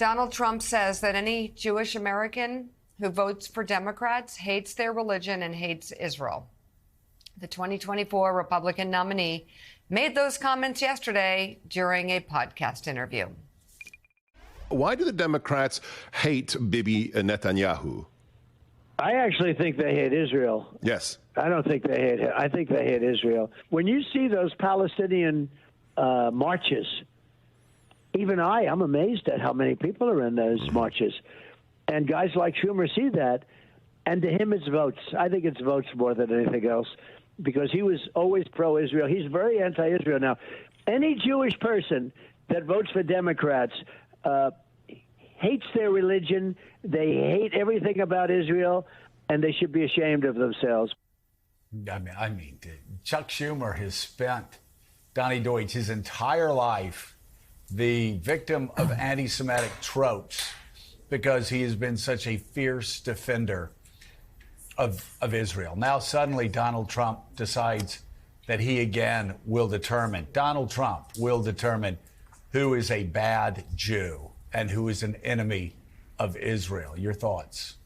Donald Trump says that any Jewish American who votes for Democrats hates their religion and hates Israel. The 2024 Republican nominee made those comments yesterday during a podcast interview. Why do the Democrats hate Bibi Netanyahu? I actually think they hate Israel. Yes. I don't think they hate him. I think they hate Israel. When you see those Palestinian marches, even I'm amazed at how many people are in those marches. And guys like Schumer see that, and to him it's votes. I think it's votes more than anything else, because he was always pro-Israel. He's very anti-Israel now. Any Jewish person that votes for Democrats hates their religion, they hate everything about Israel, and they should be ashamed of themselves. I mean, Chuck Schumer has spent, Donnie Deutsch, his entire life the victim of anti-Semitic tropes because he has been such a fierce defender of Israel. Now suddenly Donald Trump decides that he again will determine, Donald Trump will determine who is a bad Jew and who is an enemy of Israel. Your thoughts?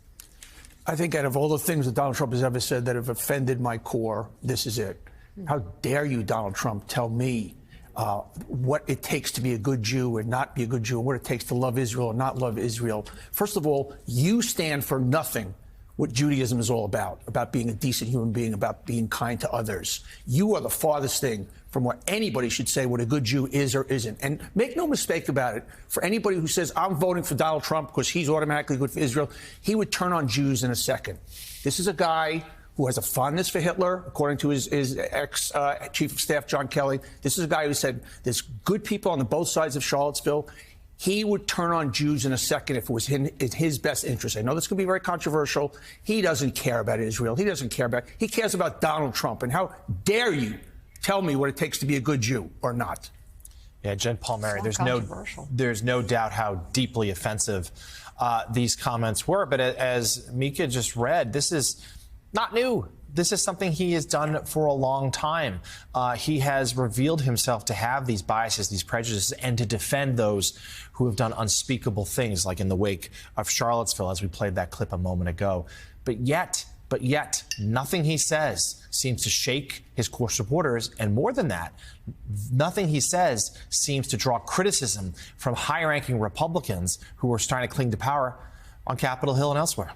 I think out of all the things that Donald Trump has ever said that have offended my core, this is it. How dare you, Donald Trump, tell me what it takes to be a good Jew and not be a good Jew, and what it takes to love Israel and not love Israel. First of all, you stand for nothing what Judaism is all about being a decent human being, about being kind to others. You are the farthest thing from what anybody should say what a good Jew is or isn't. And make no mistake about it, for anybody who says, I'm voting for Donald Trump because he's automatically good for Israel, he would turn on Jews in a second. This is a guy who has a fondness for Hitler, according to his ex-chief of staff, John Kelly. This is a guy who said there's good people on both sides of Charlottesville. He would turn on Jews in a second if it was in his best interest. I know this could be very controversial. He doesn't care about Israel. He cares about Donald Trump. And how dare you tell me what it takes to be a good Jew or not? Yeah, Jen Palmieri, there's no doubt how deeply offensive these comments were. But as Mika just read, this is not new. This is something he has done for a long time. He has revealed himself to have these biases, these prejudices, and to defend those who have done unspeakable things, like in the wake of Charlottesville, as we played that clip a moment ago. But yet, nothing he says seems to shake his core supporters. And more than that, nothing he says seems to draw criticism from high-ranking Republicans who are trying to cling to power on Capitol Hill and elsewhere.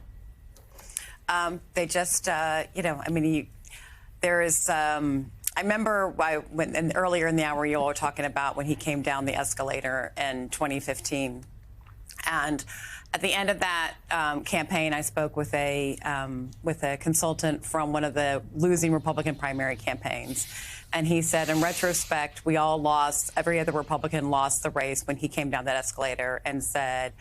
They just, there is, I remember when earlier in the hour you all were talking about when he came down the escalator in 2015. And at the end of that campaign, I spoke with a consultant from one of the losing Republican primary campaigns. And he said, in retrospect, we all lost, every other Republican lost the race when he came down that escalator and said,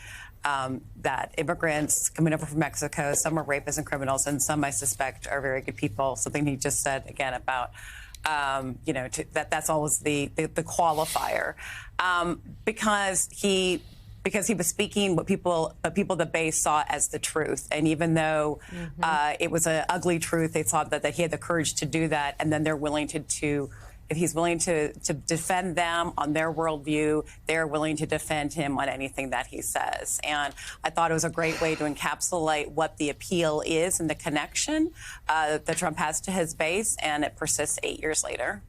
that immigrants coming over from Mexico, some are rapists and criminals, and some I suspect are very good people. Something he just said again about, that's always the qualifier, because he was speaking what people the base saw as the truth. And even though it was an ugly truth, they thought that he had the courage to do that, and then they're willing to if he's willing to defend them on their worldview, they're willing to defend him on anything that he says. And I thought it was a great way to encapsulate what the appeal is and the connection that Trump has to his base, and it persists 8 years later.